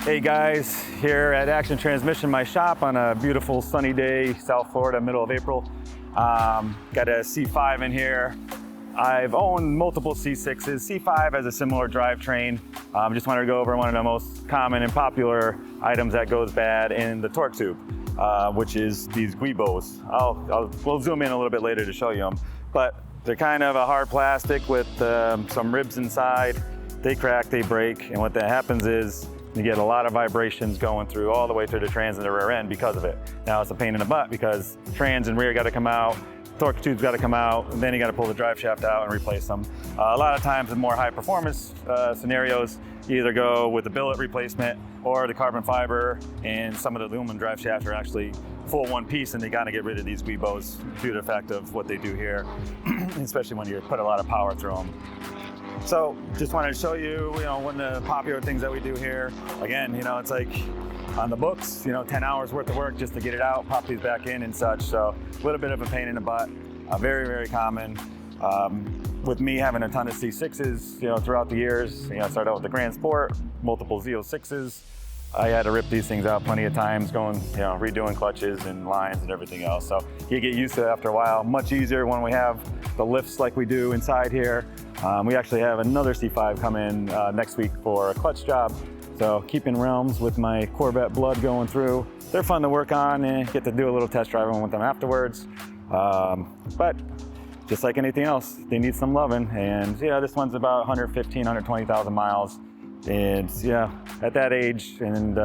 Hey guys, here at Action Transmission, my shop on a beautiful sunny day, South Florida, middle of April. Got a C5 in here. I've owned multiple C6s. C5 has a similar drivetrain. Just wanted to go over one of the most common and popular items that goes bad in the torque tube, which is these Giubos. We'll zoom in a little bit later to show you them, but they're kind of a hard plastic with some ribs inside. They crack, they break, and what that happens is you get a lot of vibrations going through all the way through the trans and the rear end because of it. Now it's a pain in the butt because trans and rear got to come out, torque tube's got to come out, and then you got to pull the drive shaft out and replace them. A lot of times in more high performance scenarios, you either go with the billet replacement or the carbon fiber, and some of the aluminum drive shafts are actually full one piece, and they got to get rid of these Giubos due to the fact of what they do here, especially when you put a lot of power through them. So just wanted to show you, one of the popular things that we do here. Again, it's like on the books, 10 hours worth of work just to get it out, pop these back in and such. So a little bit of a pain in the butt, very, very common. With me having a ton of C6s, throughout the years, I started out with the Grand Sport, multiple Z06s. I had to rip these things out plenty of times, going, redoing clutches and lines and everything else. So you get used to it after a while. Much easier when we have the lifts like we do inside here. We actually have another C5 coming next week for a clutch job. So keeping realms with my Corvette blood going through. They're fun to work on and get to do a little test driving with them afterwards. But just like anything else, they need some loving. And this one's about 115, 120,000 miles. And at that age and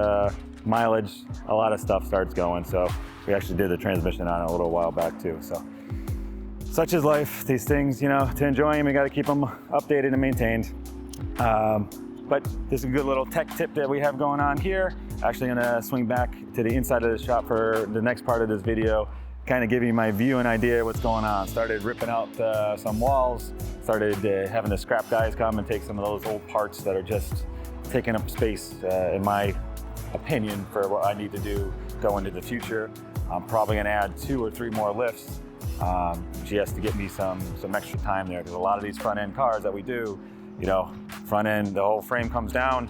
mileage, a lot of stuff starts going. So we actually did the transmission on it a little while back too. So such is life. These things, to enjoy them, you got to keep them updated and maintained. But this is a good little tech tip that we have going on here. Actually gonna swing back to the inside of the shop for the next part of this video, kind of give you my view and idea of what's going on. Started ripping out some walls, started having the scrap guys come and take some of those old parts that are just taking up space, in my opinion, for what I need to do going into the future. I'm probably gonna add 2 or 3 more lifts just to get me some extra time there, because a lot of these front end cars that we do, front end, the whole frame comes down.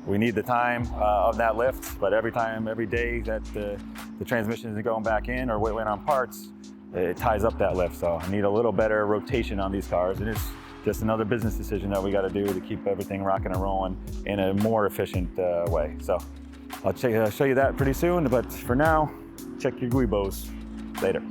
We need the time of that lift, but every day that the transmission is going back in or waiting on parts, it ties up that lift. So I need a little better rotation on these cars, and it's just another business decision that we got to do to keep everything rocking and rolling in a more efficient way. So I'll show you that pretty soon, but for now, check your Giubos. Later.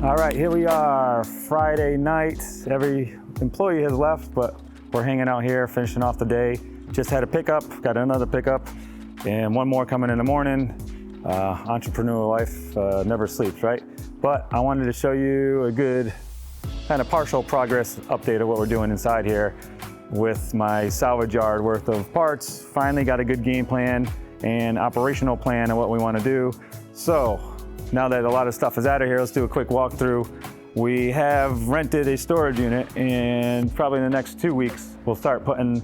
All right, here we are, Friday night. Every employee has left, but we're hanging out here, finishing off the day. Just had a pickup, got another pickup, and one more coming in the morning. Entrepreneurial life never sleeps, right? But I wanted to show you a good kind of partial progress update of what we're doing inside here with my salvage yard worth of parts. Finally got a good game plan and operational plan of what we want to do. So now that a lot of stuff is out of here, let's do a quick walkthrough. We have rented a storage unit, and probably in the next 2 weeks, we'll start putting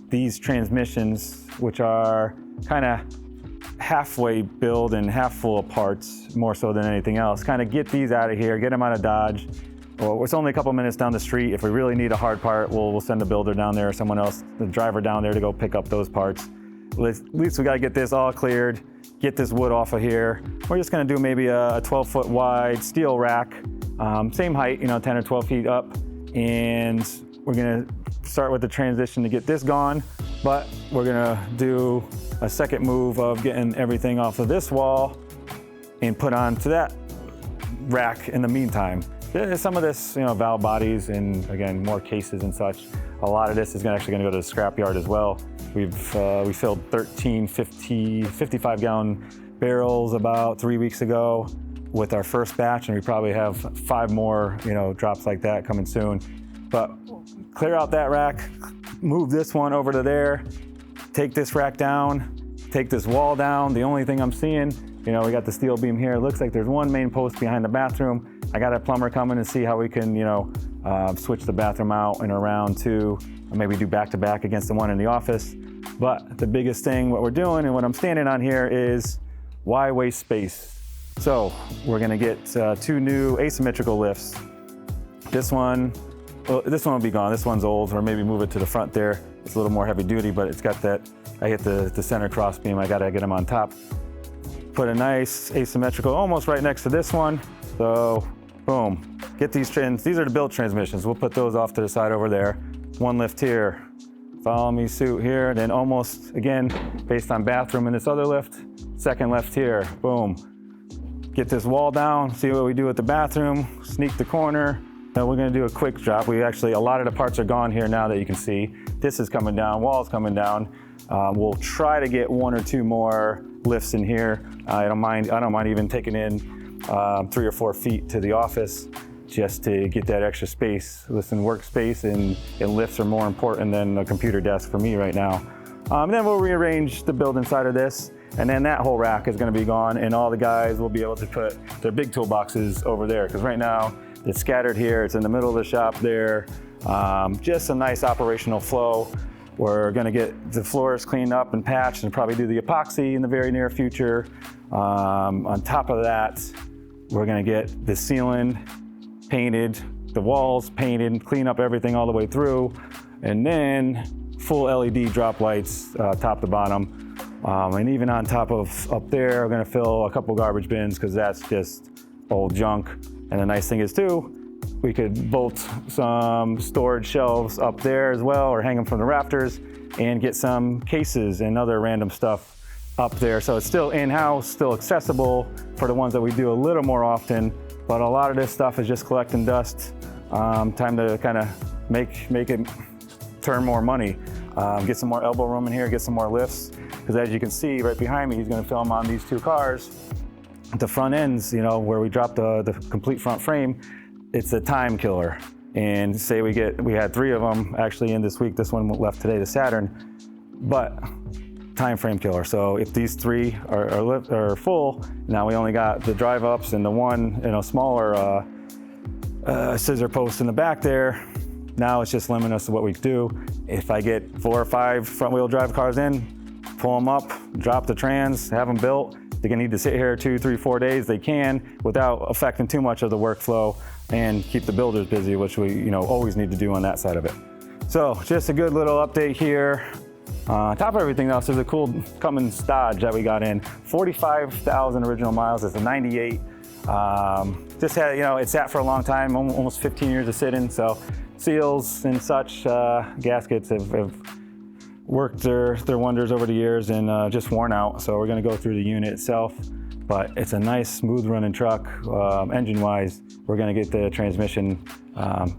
these transmissions, which are kind of halfway built and half full of parts, more so than anything else. Kind of get these out of here, get them out of Dodge. Well, it's only a couple minutes down the street. If we really need a hard part, we'll send the builder down there or someone else, the driver down there, to go pick up those parts. At least we gotta get this all cleared, get this wood off of here. We're just gonna do maybe a 12-foot wide steel rack, same height, 10 or 12 feet up. And we're gonna start with the transition to get this gone, but we're gonna do a second move of getting everything off of this wall and put onto that rack in the meantime. Some of this, valve bodies and again, more cases and such. A lot of this is actually gonna go to the scrap yard as well. We filled 13 55 gallon barrels about 3 weeks ago with our first batch, and we probably have 5 more, drops like that coming soon. But clear out that rack, move this one over to there, take this rack down, take this wall down. The only thing I'm seeing, we got the steel beam here. It looks like there's one main post behind the bathroom. I got a plumber coming to see how we can, switch the bathroom out and around too, or maybe do back-to-back against the one in the office. But the biggest thing, what we're doing and what I'm standing on here is why waste space? So we're gonna get 2 new asymmetrical lifts. This one will be gone. This one's old, or maybe move it to the front there. It's a little more heavy duty, but it's got that, I hit the center cross beam. I gotta get them on top. Put a nice asymmetrical almost right next to this one. So boom, get these trans, these are the built transmissions. We'll put those off to the side over there. One lift here, follow me suit here. Then almost, again, based on bathroom and this other lift, second left here, boom. Get this wall down, see what we do with the bathroom, sneak the corner. Now we're gonna do a quick drop. A lot of the parts are gone here now that you can see. This is coming down, wall's coming down. We'll try to get 1 or 2 more lifts in here. I don't mind even taking in 3 or 4 feet to the office just to get that extra space. Listen, workspace and lifts are more important than a computer desk for me right now. Then we'll rearrange the build inside of this, and then that whole rack is gonna be gone, and all the guys will be able to put their big toolboxes over there, because right now it's scattered here, it's in the middle of the shop there. Just a nice operational flow. We're gonna get the floors cleaned up and patched and probably do the epoxy in the very near future. On top of that, we're gonna get the ceiling painted, the walls painted, clean up everything all the way through, and then full LED drop lights top to bottom. And even on top of up there, we're gonna fill a couple garbage bins because that's just old junk. And the nice thing is too, we could bolt some storage shelves up there as well, or hang them from the rafters, and get some cases and other random stuff up there. So it's still in-house, still accessible for the ones that we do a little more often, but a lot of this stuff is just collecting dust. Time to kind of make it turn more money. Get some more elbow room in here, get some more lifts, because as you can see right behind me, he's gonna film on these 2 cars. The front ends, where we dropped the complete front frame, it's a time killer. And say we had 3 of them actually in this week. This one left today, the Saturn, but time frame killer. So if these 3 are full, now we only got the drive ups and the one, smaller scissor post in the back there. Now it's just limiting us to what we do. If I get 4 or 5 front wheel drive cars in, pull them up, drop the trans, have them built. They're gonna need to sit here 2, 3, 4 days. They can, without affecting too much of the workflow, and keep the builders busy, which we always need to do on that side of it. So just a good little update here. On top of everything else, there's a cool Cummins Dodge that we got in. 45,000 original miles. It's a 98. Just had, it sat for a long time, almost 15 years of sitting. So seals and such, gaskets have worked their wonders over the years and just worn out. So we're gonna go through the unit itself, but it's a nice smooth running truck. Engine wise, we're gonna get the transmission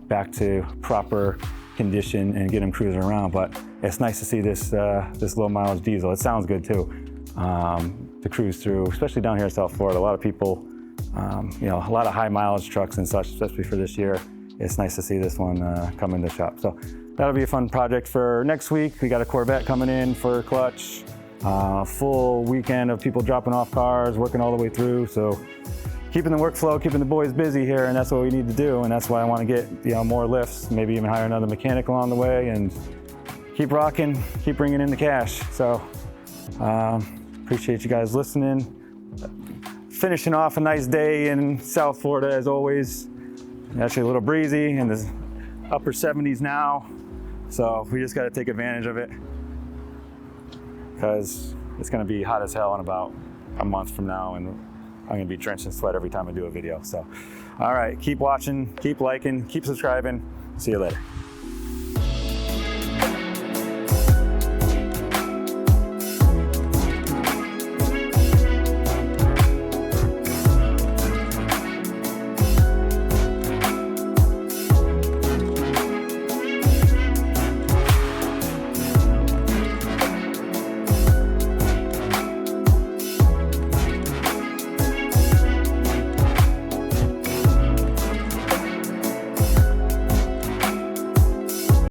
back to proper condition and get them cruising around. But it's nice to see this low mileage diesel. It sounds good too, to cruise through, especially down here in South Florida. A lot of people, a lot of high mileage trucks and such, especially for this year. It's nice to see this one come in the shop. So that'll be a fun project for next week. We got a Corvette coming in for clutch. Full weekend of people dropping off cars, working all the way through. So keeping the workflow, keeping the boys busy here, and that's what we need to do. And that's why I want to get more lifts, maybe even hire another mechanic along the way, and keep rocking, keep bringing in the cash. So appreciate you guys listening. Finishing off a nice day in South Florida as always. Actually a little breezy, in the upper 70s now. So we just got to take advantage of it, because it's going to be hot as hell in about a month from now, and I'm going to be drenched in sweat every time I do a video. So, all right, keep watching, keep liking, keep subscribing. See you later.